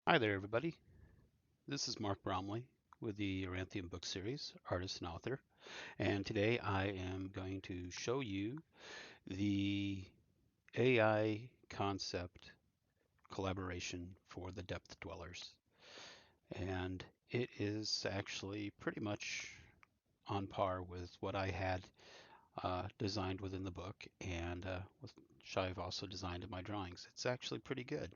Hi there, everybody. This is Mark Bromley with the Yoranthium book series, artist and author. And today I am going to show you the AI concept collaboration for the Depth Dwellers. And it is actually pretty much on par with what I had designed within the book and which I've also designed in my drawings. It's actually pretty good.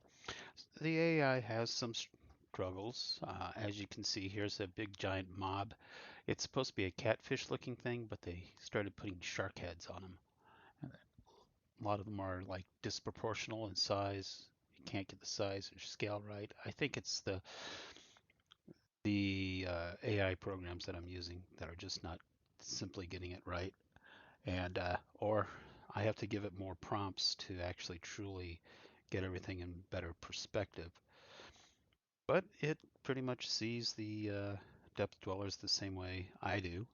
The AI has some struggles. As you can see, here's a big giant mob. It's supposed to be a catfish looking thing, but they started putting shark heads on them. A lot of them are like disproportional in size. You can't get the size or scale right. I think it's the AI programs that I'm using that are just not simply getting it right, and or I have to give it more prompts to actually truly get everything in better perspective. But it pretty much sees the depth dwellers the same way I do,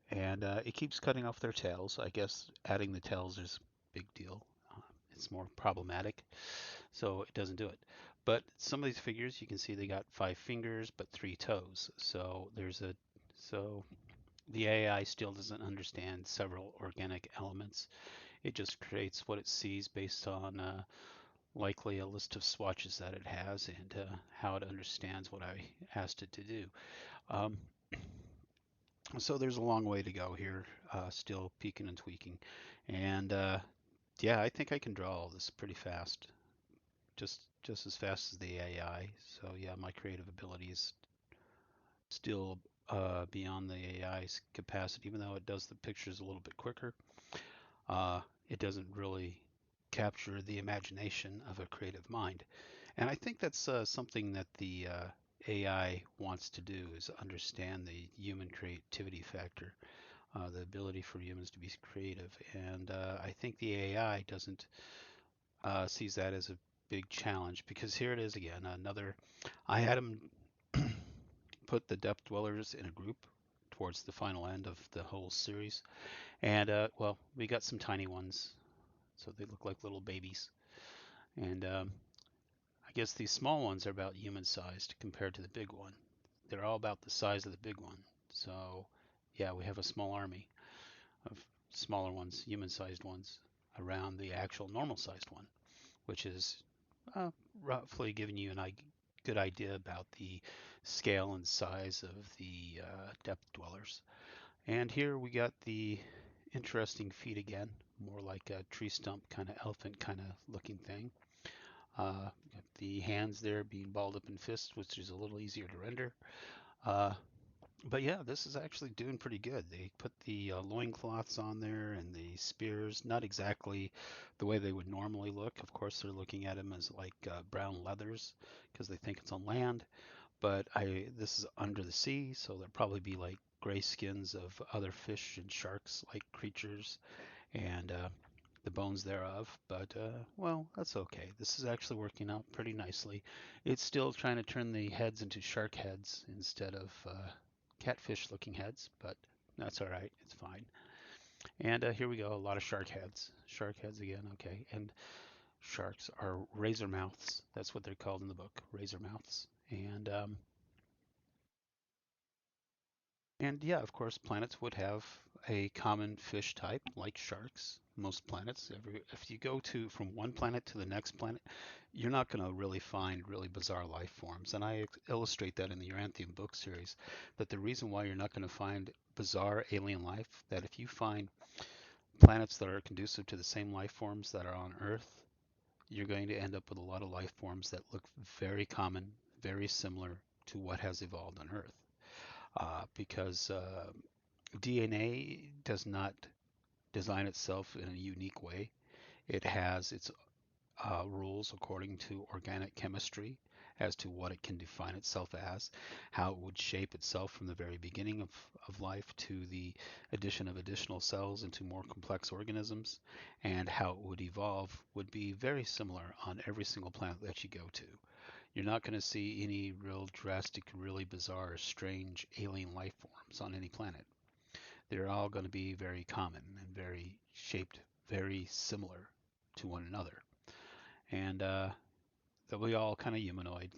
and it keeps cutting off their tails. I guess adding the tails is a big deal. It's more problematic, so it doesn't do it. But some of these figures, you can see they got 5 fingers but 3 toes. So the AI still doesn't understand several organic elements. It just creates what it sees based on likely a list of swatches that it has and how it understands what I asked it to do. Um, so there's a long way to go here, still peeking and tweaking. And yeah, I think I can draw all this pretty fast, just as fast as the AI. So yeah, my creative ability is still beyond the AI's capacity, even though it does the pictures a little bit quicker. It doesn't really capture the imagination of a creative mind. And I think that's something that the AI wants to do is understand the human creativity factor, the ability for humans to be creative. And I think the AI doesn't sees that as a big challenge because here it is again, another. I had him put the depth dwellers in a group towards the final end of the whole series, and well, we got some tiny ones, so they look like little babies. And I guess these small ones are about human sized compared to the big one. They're all about the size of the big one. So, yeah, we have a small army of smaller ones, human sized ones, around the actual normal sized one, which is roughly giving you a good idea about the scale and size of the depth dwellers. And here we got the interesting feet again, more like a tree stump kind of elephant kind of looking thing. Got the hands there being balled up in fists, which is a little easier to render. Uh, but yeah, this is actually doing pretty good. They put the loincloths on there and the spears, not exactly the way they would normally look. Of course, they're looking at them as like brown leathers because they think it's on land. But this is under the sea, so there'll probably be like gray skins of other fish and sharks like creatures and the bones thereof. But well, that's okay. This is actually working out pretty nicely. It's still trying to turn the heads into shark heads instead of catfish looking heads, but that's all right. It's fine. And here we go. A lot of shark heads. Shark heads again. Okay. And sharks are razor mouths. That's what they're called in the book. Razor mouths. And yeah, of course, planets would have a common fish type like sharks. Most planets, if you go to from one planet to the next planet, you're not going to really find really bizarre life forms. And I illustrate that in the Uranthium book series, that the reason why you're not going to find bizarre alien life, that if you find planets that are conducive to the same life forms that are on Earth, you're going to end up with a lot of life forms that look very common, very similar to what has evolved on Earth. Because DNA does not design itself in a unique way. It has its rules according to organic chemistry as to what it can define itself as, how it would shape itself from the very beginning of life to the addition of additional cells into more complex organisms, and how it would evolve would be very similar on every single planet that you go to. You're not going to see any real drastic, really bizarre, strange alien life forms on any planet. They're all going to be very common and very shaped, very similar to one another. And they'll be all kind of humanoid,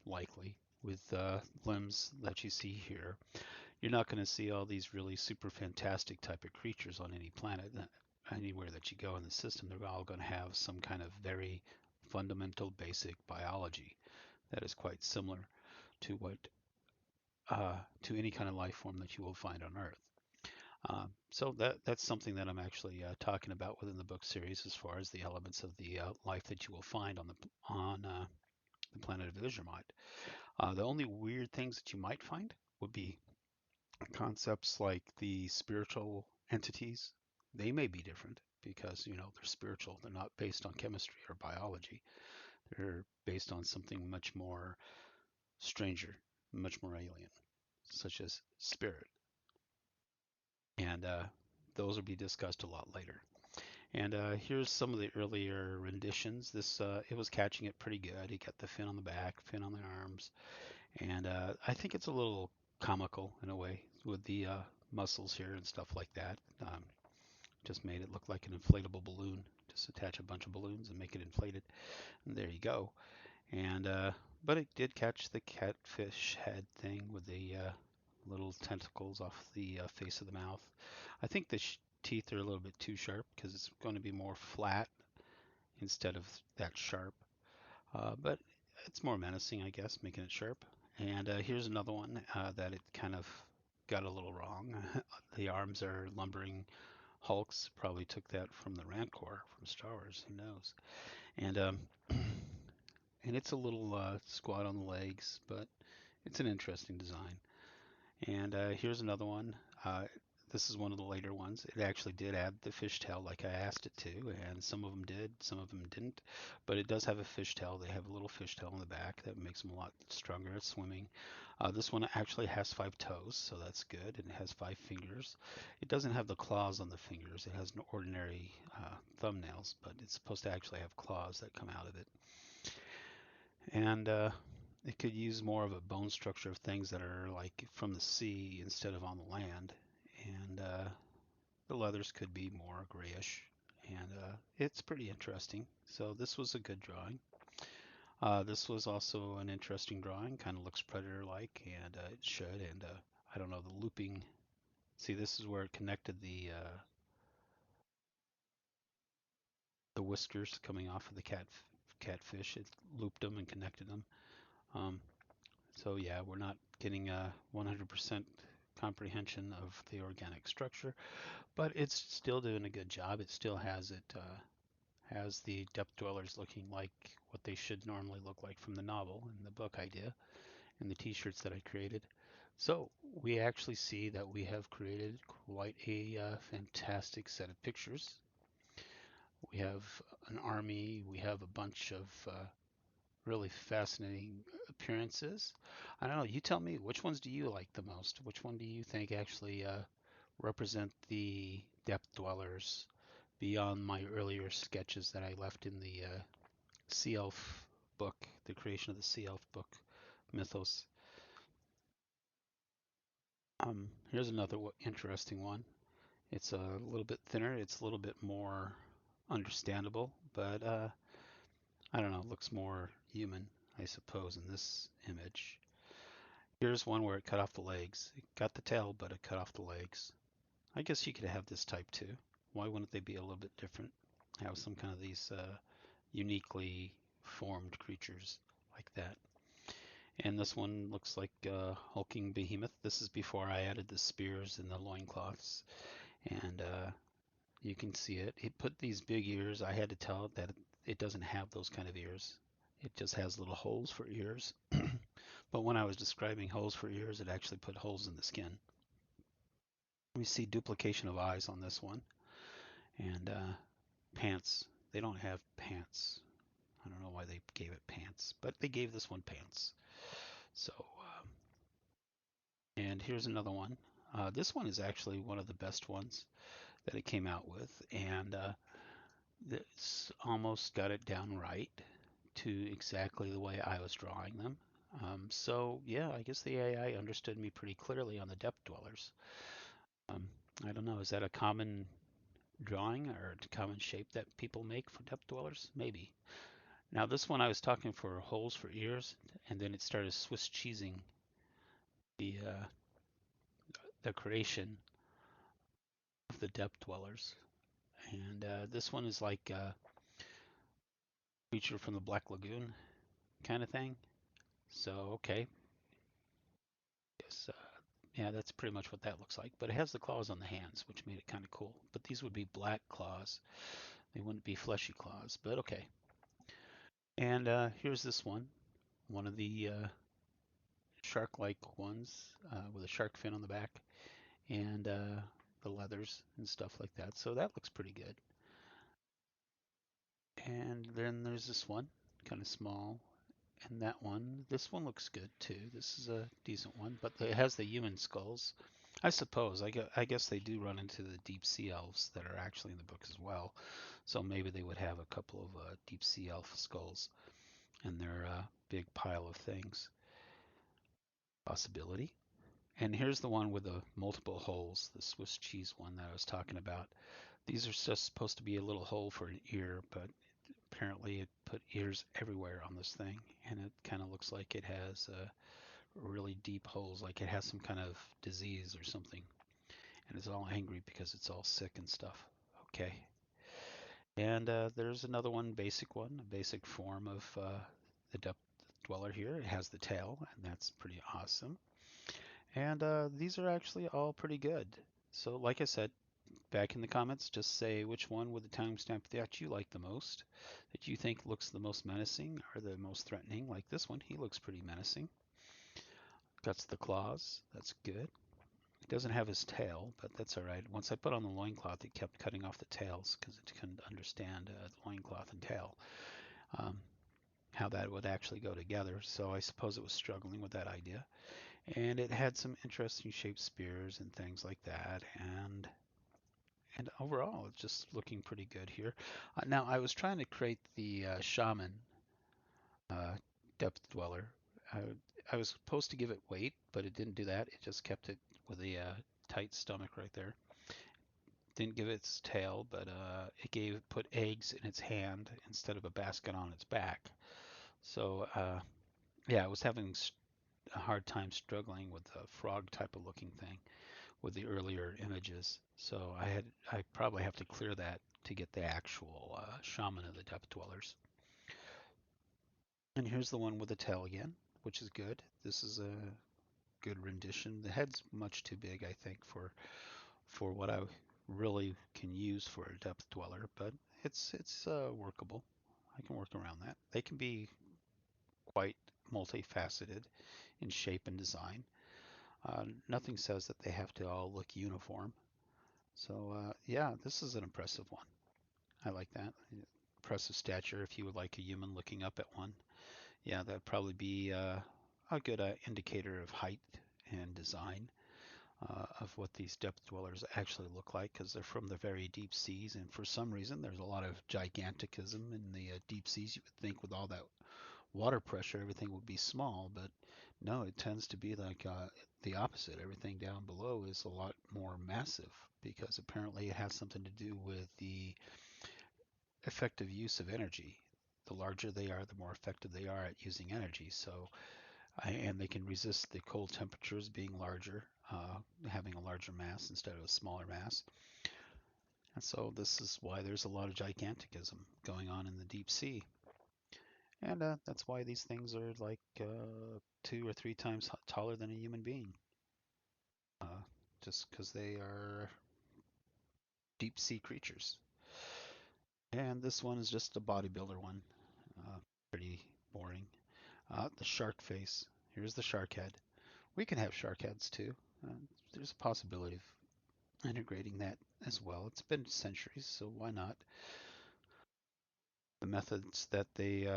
likely, with limbs that you see here. You're not going to see all these really super fantastic type of creatures on any planet. Anywhere that you go in the system, they're all going to have some kind of very fundamental basic biology that is quite similar to what to any kind of life form that you will find on Earth. So that's something that I'm actually talking about within the book series as far as the elements of the life that you will find on the planet of Illusionmite. The only weird things that you might find would be concepts like the spiritual entities. They may be different because they're spiritual. They're not based on chemistry or biology. They're based on something much more stranger, much more alien, such as spirit. And those will be discussed a lot later. And here's some of the earlier renditions. This it was catching it pretty good. He got the fin on the back, fin on the arms, and I think it's a little comical in a way with the muscles here and stuff like that. Just made it look like an inflatable balloon. Just attach a bunch of balloons and make it inflated, and there you go. And but it did catch the catfish head thing with the little tentacles off the face of the mouth. I think the teeth are a little bit too sharp because it's going to be more flat instead of that sharp. But it's more menacing, I guess, making it sharp. And here's another one that it kind of got a little wrong. The arms are lumbering hulks. Probably took that from the Rancor from Star Wars. Who knows? And and it's a little squat on the legs, but it's an interesting design. And here's another one. This is one of the later ones. It actually did add the fishtail like I asked it to, and some of them did, some of them didn't. But it does have a fishtail. They have a little fishtail on the back that makes them a lot stronger at swimming. This one actually has 5 toes, so that's good, and it has 5 fingers. It doesn't have the claws on the fingers. It has an ordinary thumbnails, but it's supposed to actually have claws that come out of it. And it could use more of a bone structure of things that are like from the sea instead of on the land. And the leathers could be more grayish. And it's pretty interesting. So this was a good drawing. This was also an interesting drawing. Kind of looks predator-like, and it should. And I don't know, the looping. See, this is where it connected the whiskers coming off of the catfish. It looped them and connected them. Um, So yeah, we're not getting a 100% comprehension of the organic structure, but it's still doing a good job. It still has the depth dwellers looking like what they should normally look like from the novel and the book idea and the t-shirts that I created. So we actually see that we have created quite a fantastic set of pictures. We have an army, we have a bunch of really fascinating appearances. I don't know, you tell me, which ones do you like the most? Which one do you think actually represent the depth dwellers beyond my earlier sketches that I left in the Sea Elf book, the creation of the Sea Elf book mythos? Here's another interesting one. It's a little bit thinner, it's a little bit more understandable, but I don't know, looks more human, I suppose, in this image. Here's one where it cut off the legs. It got the tail, but it cut off the legs. I guess you could have this type too. Why wouldn't they be a little bit different? Have some kind of these uniquely formed creatures like that. And this one looks like a hulking behemoth. This is before I added the spears and the loincloths. And you can see it. It put these big ears. I had to tell it that it doesn't have those kind of ears. It just has little holes for ears. But when I was describing holes for ears, it actually put holes in the skin. We see duplication of eyes on this one. And pants. They don't have pants. I don't know why they gave it pants, but they gave this one pants. So, and here's another one. This one is actually one of the best ones that it came out with, and this almost got it down right to exactly the way I was drawing them. So yeah, I guess the AI understood me pretty clearly on the depth dwellers. Um, I don't know, is that a common drawing or a common shape that people make for depth dwellers? Maybe. Now this one I was talking for holes for ears, and then it started Swiss cheesing the creation of the depth dwellers. And this one is like a creature from the Black Lagoon kind of thing. So okay, yes, yeah, that's pretty much what that looks like. But it has the claws on the hands, which made it kind of cool. But these would be black claws. They wouldn't be fleshy claws, but okay. And here's this one of the shark-like ones with a shark fin on the back and the leathers and stuff like that. So that looks pretty good. And then there's this one, kind of small, and that one. This one looks good too. This is a decent one, but it has the human skulls. I suppose. I guess they do run into the deep sea elves that are actually in the book as well. So maybe they would have a couple of deep sea elf skulls in their big pile of things. Possibility. And here's the one with the multiple holes, the Swiss cheese one that I was talking about. These are just supposed to be a little hole for an ear, but apparently it put ears everywhere on this thing, and it kind of looks like it has really deep holes, like it has some kind of disease or something, and it's all angry because it's all sick and stuff. Okay, and there's another one, a basic form of the depth dweller here. It has the tail, and that's pretty awesome. And these are actually all pretty good. So, like I said, back in the comments, just say which one with the timestamp that you like the most, that you think looks the most menacing or the most threatening. Like this one, he looks pretty menacing. Got the claws, that's good. It doesn't have his tail, but that's all right. Once I put on the loincloth, it kept cutting off the tails because it couldn't understand the loincloth and tail, um, how that would actually go together. So I suppose it was struggling with that idea. And it had some interesting shaped spears and things like that. And overall, it's just looking pretty good here. Now, I was trying to create the shaman uh, depth dweller. I, I was supposed to give it weight, but it didn't do that. It just kept it with a tight stomach right there. Didn't give it its tail, but it put eggs in its hand instead of a basket on its back. So yeah, I was having a hard time struggling with the frog type of looking thing with the earlier images. So I probably have to clear that to get the actual shaman of the depth dwellers. And here's the one with the tail again, which is good. This is a good rendition. The head's much too big, I think, for what I really can use for a depth dweller, but it's workable. I can work around that. They can be quite multifaceted in shape and design. Nothing says that they have to all look uniform. So yeah, this is an impressive one. I like that. Impressive stature if you would like a human looking up at one. Yeah, that'd probably be a good indicator of height and design of what these depth dwellers actually look like because they're from the very deep seas. And for some reason, there's a lot of giganticism in the deep seas. You would think with all that water pressure, everything would be small, but no, it tends to be like the opposite. Everything down below is a lot more massive because apparently it has something to do with the effective use of energy. The larger they are, the more effective they are at using energy. So, and they can resist the cold temperatures being larger, having a larger mass instead of a smaller mass. And so this is why there's a lot of giganticism going on in the deep sea. And that's why these things are like 2 or 3 times taller than a human being, uh, just because they are deep sea creatures. And this one is just a bodybuilder one, pretty boring. The shark face. Here's the shark head. We can have shark heads too. Uh, there's a possibility of integrating that as well. It's been centuries, so why not? The methods that they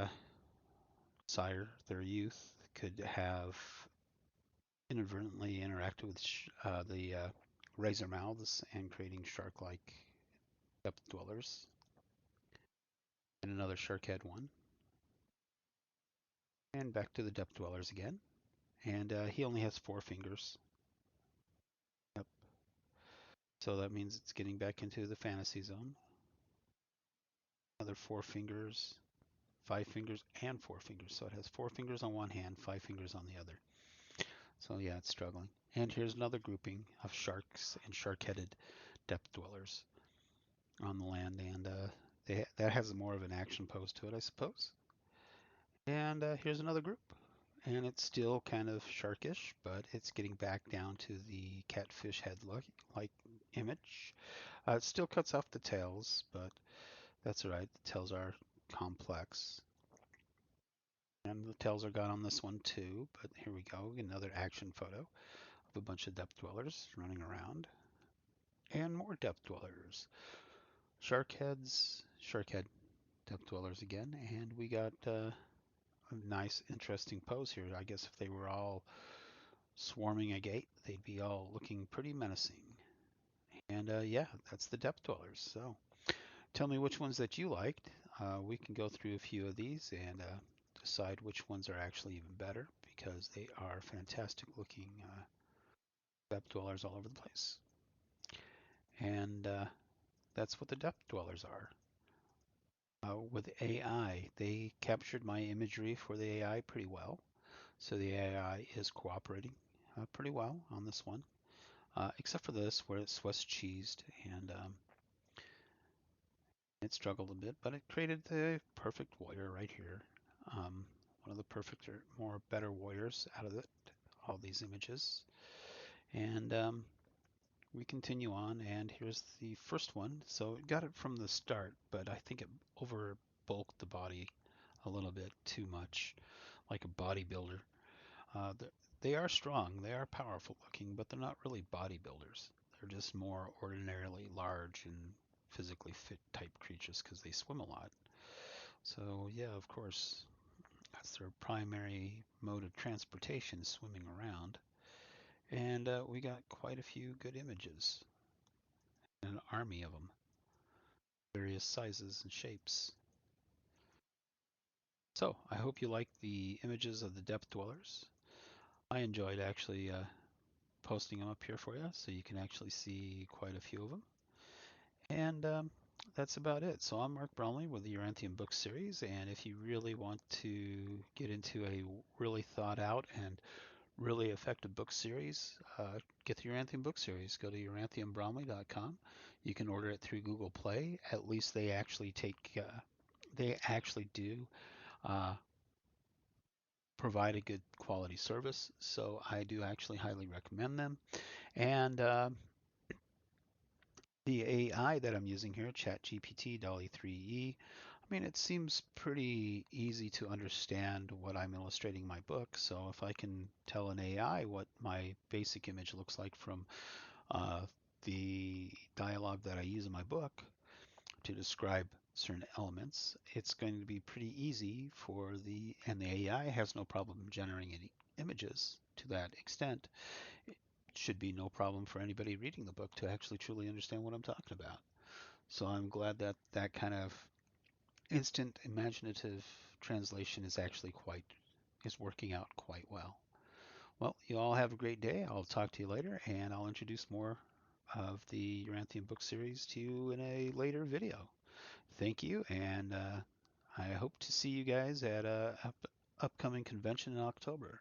sire their youth could have inadvertently interacted with the razor mouths and creating shark-like depth dwellers. And another shark head one. And back to the depth dwellers again. And he only has 4 fingers. Yep. So that means it's getting back into the fantasy zone. Another 4 fingers. 5 fingers and 4 fingers. So it has 4 fingers on one hand, 5 fingers on the other. So yeah, it's struggling. And here's another grouping of sharks and shark-headed depth dwellers on the land, and that has more of an action pose to it, I suppose. And here's another group, and it's still kind of sharkish, but it's getting back down to the catfish head look like image. It still cuts off the tails, but that's all right. The tails are complex. And the tails are gone on this one too, but here we go. Another action photo of a bunch of depth dwellers running around. And more depth dwellers. Shark heads, shark head depth dwellers again. And we got a nice, interesting pose here. I guess if they were all swarming a gate, they'd be all looking pretty menacing. And yeah, that's the depth dwellers. So tell me which ones that you liked. We can go through a few of these and decide which ones are actually even better because they are fantastic looking depth dwellers all over the place. And that's what the depth dwellers are. With AI, they captured my imagery for the AI pretty well. So the AI is cooperating pretty well on this one, except for this where it's Swiss cheesed and it struggled a bit, but it created the perfect warrior right here. One of the perfect or more better warriors out of all these images. And we continue on, and here's the first one. So it got it from the start, but I think it over bulked the body a little bit too much, like a bodybuilder. Uh, they are strong, they are powerful looking, but they're not really bodybuilders. They're just more ordinarily large and physically fit type creatures because they swim a lot. So yeah, of course, that's their primary mode of transportation, swimming around. And we got quite a few good images, an army of them, various sizes and shapes. So I hope you like the images of the depth dwellers. I enjoyed actually posting them up here for you so you can actually see quite a few of them. And that's about it. So I'm Mark Bromley with the Yoranthium book series, and if you really want to get into a really thought out and really effective book series, get the Yoranthium book series. Go to yoranthiumbromley.com. You can order it through Google Play. At least they actually do uh, provide a good quality service. So I do actually highly recommend them. And the AI that I'm using here, Chatgpt Dall E 3E, I mean, it seems pretty easy to understand what I'm illustrating in my book. So if I can tell an AI what my basic image looks like from uh, the dialogue that I use in my book to describe certain elements, it's going to be pretty easy and the AI has no problem generating any images to that extent. It should be no problem for anybody reading the book to actually truly understand what I'm talking about. So I'm glad that that kind of instant imaginative translation is working out quite well. Well, you all have a great day. I'll talk to you later, and I'll introduce more of the Uranthium book series to you in a later video. Thank you, and I hope to see you guys at a upcoming convention in October.